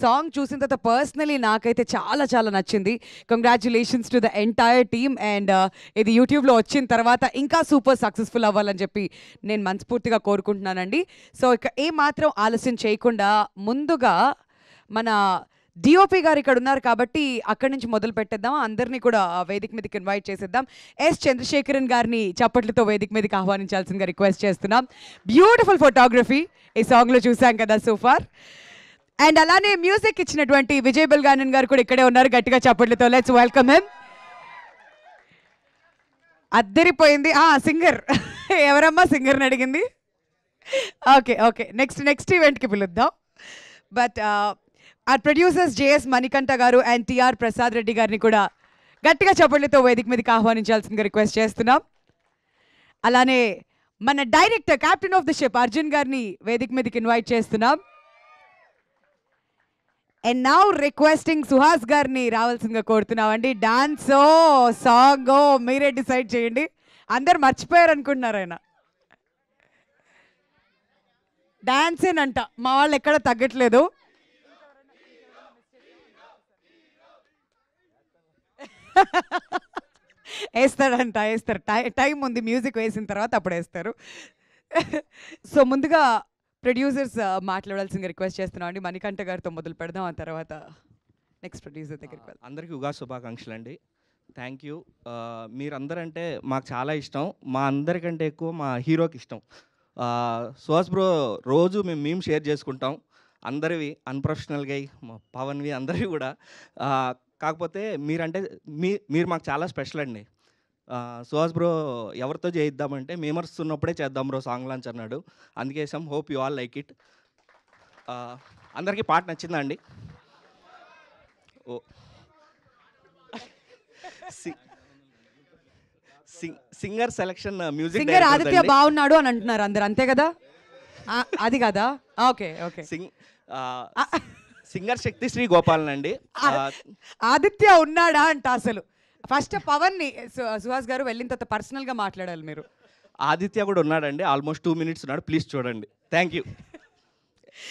Song చూసిన తర్వాత personally నాకైతే చాలా చాలా నచ్చింది. Congratulations to the entire team. And ఇది యూట్యూబ్లో వచ్చిన తర్వాత ఇంకా సూపర్ సక్సెస్ఫుల్ అవ్వాలని చెప్పి నేను మనస్ఫూర్తిగా కోరుకుంటున్నానండి. సో ఇక ఏమాత్రం ఆలస్యం చేయకుండా ముందుగా మన డిఓపి గారు ఇక్కడ ఉన్నారు కాబట్టి అక్కడి నుంచి మొదలు పెట్టేద్దాం. అందరినీ కూడా వేదిక మీదకి ఇన్వైట్ చేసేద్దాం. ఎస్ చంద్రశేఖరన్ గారిని చప్పట్లతో వేదిక మీదకి ఆహ్వానించాల్సిందిగా రిక్వెస్ట్ చేస్తున్నాం. బ్యూటిఫుల్ ఫోటోగ్రఫీ ఈ సాంగ్లో చూసాం కదా సోఫార్. అండ్ అలానే మ్యూజిక్ ఇచ్చినటువంటి విజయ్ బల్గానన్ గారు కూడా ఇక్కడే ఉన్నారు. గట్టిగా చప్పట్లతో లెట్స్ వెల్కమ్ హిమ్. అద్దరిపోయింది. సింగర్ ఎవరమ్మా సింగర్ని అడిగింది? ఓకే ఓకే నెక్స్ట్ ఈవెంట్కి పిలుద్దాం. But our producers JS Manikanta గారు అండ్ TR ప్రసాద్ రెడ్డి గారిని కూడా గట్టిగా చప్పట్లతో వేదిక మీదకి ఆహ్వానించాల్సిందిగా రిక్వెస్ట్ చేస్తున్నాం. అలానే మన director captain of the ship Arjun గారిని వేదిక మీదకి ఇన్వైట్ చేస్తున్నాం. అండ్ నౌ రిక్వెస్టింగ్ సుహాస్ గారిని రావాల్సిందిగా కోరుతున్నామండి. డాన్సో సాంగో మీరే డిసైడ్ చేయండి. అందరు మర్చిపోయారు అనుకుంటున్నారు ఆయన. డాన్సేనంట, మా వాళ్ళు ఎక్కడ తగ్గట్లేదు. వేస్తాడంట, వేస్తారు. టైం ఉంది, మ్యూజిక్ వేసిన తర్వాత అప్పుడు వేస్తారు. సో ముందుగా ప్రొడ్యూసర్స్ మాట్లాడాల్సిందిగా రిక్వెస్ట్ చేస్తున్నాం అండి. మణికంఠ గారితో మొదలు పెడదాం, ఆ తర్వాత నెక్స్ట్ ప్రొడ్యూసర్ దగ్గరికి వెళ్దాం. అందరికీ ఉగాది శుభాకాంక్షలు అండి. Thank you. మీరందరంటే మాకు చాలా ఇష్టం. మా అందరికంటే ఎక్కువ మా హీరోకి ఇష్టం. సుహాస్ బ్రో రోజు మేము షేర్ చేసుకుంటాం. అందరివి అన్ప్రొఫెషనల్గా మా పవన్వి అందరివి కూడా. కాకపోతే మీరు మాకు చాలా స్పెషల్ అండి. సుహాస్ బ్రో ఎవరితో చేయిద్దామంటే మేమర్స్ ఉన్నప్పుడే చేద్దాం బ్రో సాంగ్ లాంచ్ అన్నాడు. అందుకే hope you all like it. అందరికీ పాట నచ్చిందా అండి? ఓ singer selection music singer Aditya బాగున్నాడు అని అంటున్నారు అందరు, అంతే కదా? అది కదా? Okay okay. Singer Shakti Sri Gopalan అండి. ఆదిత్య ఉన్నాడా అంట. అసలు ఫస్ట్ పవన్ ని సుహాస్ గారు వెళ్ళిన తర్వాత పర్సనల్ గా మాట్లాడాలి మీరు. ఆదిత్య కూడా ఉన్నాడండి, ఆల్మోస్ట్ 2 minutes ఉన్నాడు. ప్లీజ్ చూడండి. థ్యాంక్ యూ,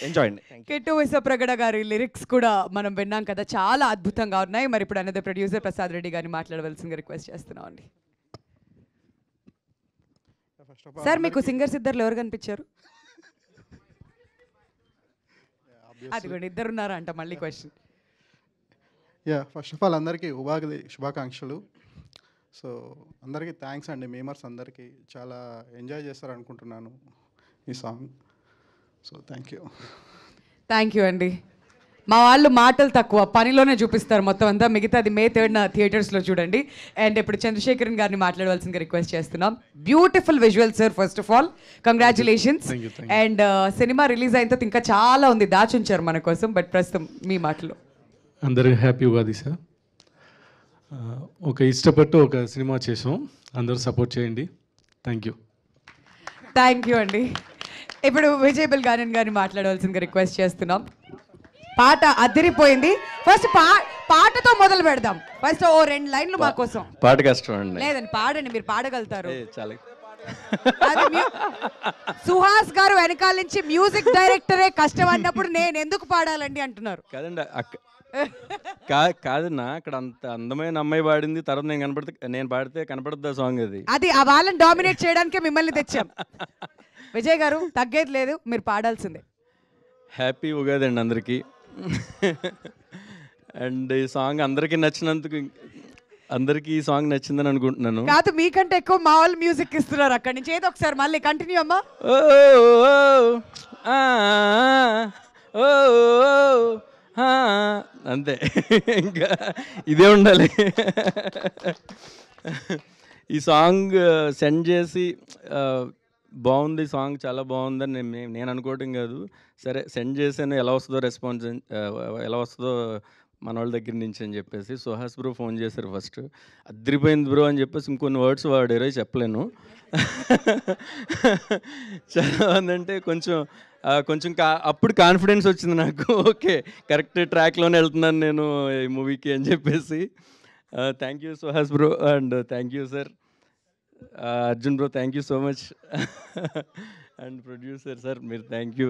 ఎంజాయ్ అండి. కిట్టు విశ్వప్రగడ గారి లిరిక్స్ కూడా మనం విన్నాం కదా, చాలా అద్భుతంగా ఉన్నాయి. మరి ఇప్పుడు అనేది ప్రొడ్యూసర్ ప్రసాద్ రెడ్డి గారిని మాట్లాడవలసిందిగా రిక్వెస్ట్ చేస్తున్నాం అండి. సార్ మీకు సింగర్స్ ఇద్దరు ఎవరు కనిపించారు? అదిగోండి ఇద్దరు ఉన్నారా అంట. మళ్ళీ క్వశ్చన్. ఫస్ట్ ఆఫ్ ఆల్ అందరికీ ఉగాది శుభాకాంక్షలు. సో అందరికీ థ్యాంక్స్ అండి. మేమర్స్ అందరికీ చాలా ఎంజాయ్ చేస్తారు అనుకుంటున్నాను ఈ సాంగ్. సో థ్యాంక్ యూ అండి. మా వాళ్ళు మాటలు తక్కువ, పనిలోనే చూపిస్తారు మొత్తం అంతా. మిగతాది May 3rd థియేటర్స్లో చూడండి. అండ్ ఇప్పుడు చంద్రశేఖరన్ గారిని మాట్లాడవలసిందిగా రిక్వెస్ట్ చేస్తున్నాం. Beautiful visual sir, first of all congratulations. And cinema release అయిన తర్వాత ఇంకా చాలా ఉంది, దాచుంచారు మన కోసం. బట్ ప్రస్తుతం మీ మాటలో. అందరికీ హ్యాపీ ఉగాది సార్. ఒక ఇష్టపట్టు ఒక సినిమా చేసాం, అందరూ సపోర్ట్ చేయండి. థ్యాంక్ యూ అండి. ఇప్పుడు విజయ్ బల్గానన్ గారిని మాట్లాడవలసిందిగా రిక్వెస్ట్ చేస్తున్నాం. పాట అదిరిపోయింది. ఫస్ట్ పాటతో మొదలు పెడదాం. ఫస్ట్ ఓ 2 లైన్లు మా కోసం. పాట కష్టం అండి. లేదండి, పాడండి, మీరు పాడగలుగుతారు. చాలా సుహాస్ గారు వెనకాల నుంచి మ్యూజిక్ డైరెక్టరే కష్టం అన్నప్పుడు నేను ఎందుకు పాడాలండి అంటున్నారు. కాదండి, కాదన్నా అక్కడ అంత అందమైన అమ్మాయి పాడింది, తర్వాత నేను పాడితే కనపడుద్దా సాంగ్? అది ఆ వాళ్ళని డామినేట్ చేయడానికే మిమ్మల్ని తెచ్చాం. విజయ్ గారు తగ్గేది లేదు, మీరు పాడాల్సిందే. హ్యాపీ ఉగాది అండి అందరికీ. అండ్ ఈ సాంగ్ అందరికీ నచ్చినందుకు, అందరికీ ఈ సాంగ్ నచ్చిందని అనుకుంటున్నాను. కాదు, మీకంటే ఎక్కువ మా వాళ్ళు మ్యూజిక్ ఇస్తున్నారు అక్కడి నుంచి. ఏదో ఒకసారి మళ్ళీ కంటిన్యూ అమ్మా. అంతే, ఇంకా ఇదే ఉండాలి. ఈ సాంగ్ సెండ్ చేసి బాగుంది, సాంగ్ చాలా బాగుందని నేను అనుకోవటం కాదు. సరే సెండ్ చేసాను, ఎలా వస్తుందో రెస్పాన్స్, ఎలా వస్తుందో మన వాళ్ళ దగ్గర నుంచి అని చెప్పేసి సుహాస్ బ్రో ఫోన్ చేశారు. ఫస్ట్ అదిరిపోయింది బ్రో అని చెప్పేసి ఇంకొన్ని వర్డ్స్ వాడారు, చెప్పలేను. చాలా బాగుందంటే కొంచెం అప్పుడు కాన్ఫిడెన్స్ వచ్చింది నాకు. ఓకే, కరెక్ట్ ట్రాక్లోనే వెళ్తున్నాను నేను ఈ మూవీకి అని చెప్పేసి. Thank you Suhas bro and thank you sir. Arjun bro thank you so much. And producer sir మీరు థ్యాంక్ యూ.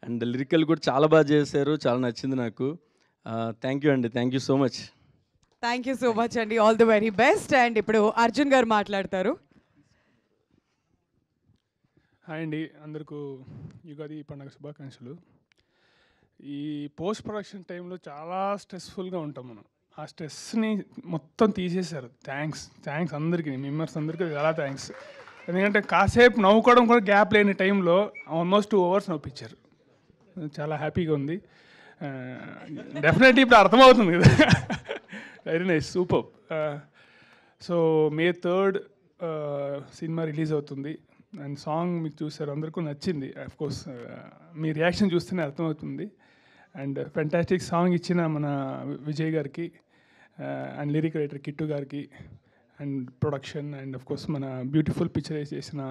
అండ్ లిరికల్ కూడా చాలా బాగా చేశారు, చాలా నచ్చింది నాకు. థ్యాంక్ యూ అండి, thank you so much. Thank you so much అండి, all the very best. And ఇప్పుడు అర్జున్ గారు మాట్లాడతారు. హాయ్ అండి, అందరికీ యుగాది పండుగ శుభాకాంక్షలు. ఈ పోస్ట్ ప్రొడక్షన్ టైంలో చాలా స్ట్రెస్ఫుల్గా ఉంటాం మనం. ఆ స్ట్రెస్ని మొత్తం తీసేశారు. థ్యాంక్స్ అందరికీ, మెంబర్స్ అందరికీ చాలా థ్యాంక్స్. ఎందుకంటే కాసేపు నవ్వుకోవడం కూడా గ్యాప్ లేని టైంలో ఆల్మోస్ట్ 2 hours నవ్వించారు. చాలా హ్యాపీగా ఉంది. డెఫినెట్లీ ఇప్పుడు అర్థమవుతుంది కదా. Very nice, super. So May 3rd cinema release అవుతుంది. అండ్ సాంగ్ మీకు చూసారు, అందరికీ నచ్చింది. కోర్స్ మీ రియాక్షన్ చూస్తేనే అర్థమవుతుంది. అండ్ ఫెంటాస్టిక్ సాంగ్ ఇచ్చిన మన విజయ్ గారికి, అండ్ లిరిక్ రైటర్ కిట్టు గారికి, అండ్ ప్రొడక్షన్, అండ్ కోర్స్ మన బ్యూటిఫుల్ పిక్చరైజ్ చేసిన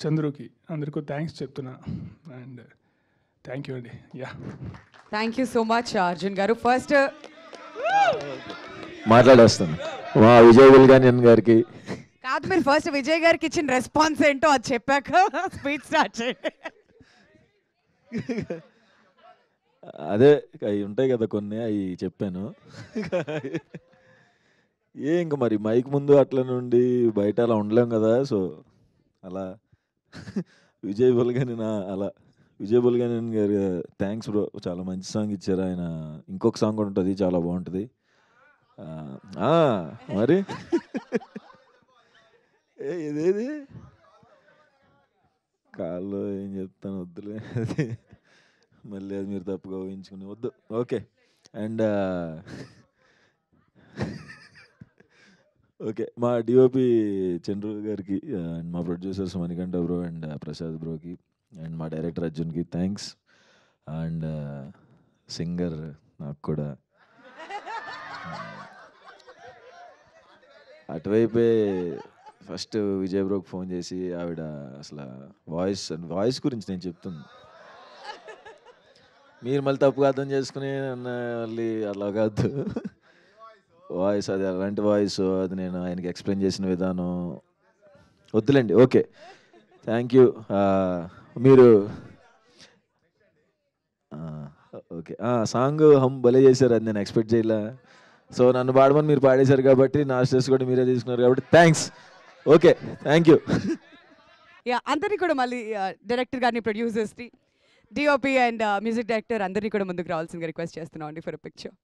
చంద్రుకి అందరికీ థ్యాంక్స్ చెప్తున్నా. అండ్ థ్యాంక్ యూ అండి. Yeah, thank you so much Arjun గారు. ఫస్ట్ మాట్లాడేస్తాను మా విజయ్ వెల్గానియన్ గారికి. కాదు, మీరు ఫస్ట్ విజయ్ గారికి ఇచ్చిన రెస్పాన్స్ ఏంటో అది చెప్పాక స్పీచ్ స్టార్ట్ చేయండి. అదే అవి ఉంటాయి కదా కొన్ని, అవి చెప్పాను. ఇంకా మరి మైక్ ముందు అట్లా నుండి బయట అలా ఉండలేం కదా. సో అలా విజయ్ వెల్గానియన్ అలా విజయ్ వెల్గానియన్ గారు థ్యాంక్స్ బ్రో, చాలా మంచి సాంగ్ ఇచ్చారు ఆయన. ఇంకొక సాంగ్ కూడా ఉంటుంది, చాలా బాగుంటుంది. మరి ఇదేది కాల్లో ఏం చెప్తాను, వద్దులే అది, మళ్ళీ అది మీరు తప్పుగా ఊహించుకుని వద్దు. ఓకే. అండ్ ఓకే, మా డిఓపి చంద్రు గారికి, అండ్ మా producers Manikanta bro and Prasad బ్రోకి, అండ్ మా డైరెక్టర్ అర్జున్కి థ్యాంక్స్. అండ్ సింగర్ నాకు కూడా అటువైపే ఫస్ట్ విజయ్ బ్రోకి ఫోన్ చేసి ఆవిడ అసలు వాయిస్ గురించి నేను చెప్తుంది, మీరు మళ్ళీ తప్పుగా అర్థం చేసుకుని నన్ను మళ్ళీ అలా కాదు, వాయిస్ అది అలాంటి వాయిస్, అది నేను ఆయనకి ఎక్స్ప్లెయిన్ చేసిన విధానం వద్దులేండి. Okay, thank you. మీరు ఓకే, సాంగ్ హమ్ భలే చేశారు, అది నేను ఎక్స్పెక్ట్ చేయలే. సో నన్ను పాడమని మీరు పాడేశారు కాబట్టి నా స్ట్రెస్ కూడా మీరే తీసుకున్నారు కాబట్టి thanks. Okay, thank you. Yeah, అందరినీ కూడా మళ్ళీ డైరెక్టర్ గారిని, ప్రొడ్యూసర్స్ని, డిఓపి అండ్ మ్యూజిక్ డైరెక్టర్ అందరినీ కూడా ముందుకు రావాల్సిందిగా రిక్వెస్ట్ చేస్తున్నాం అండి ఫర్ ఎ పిక్చర్.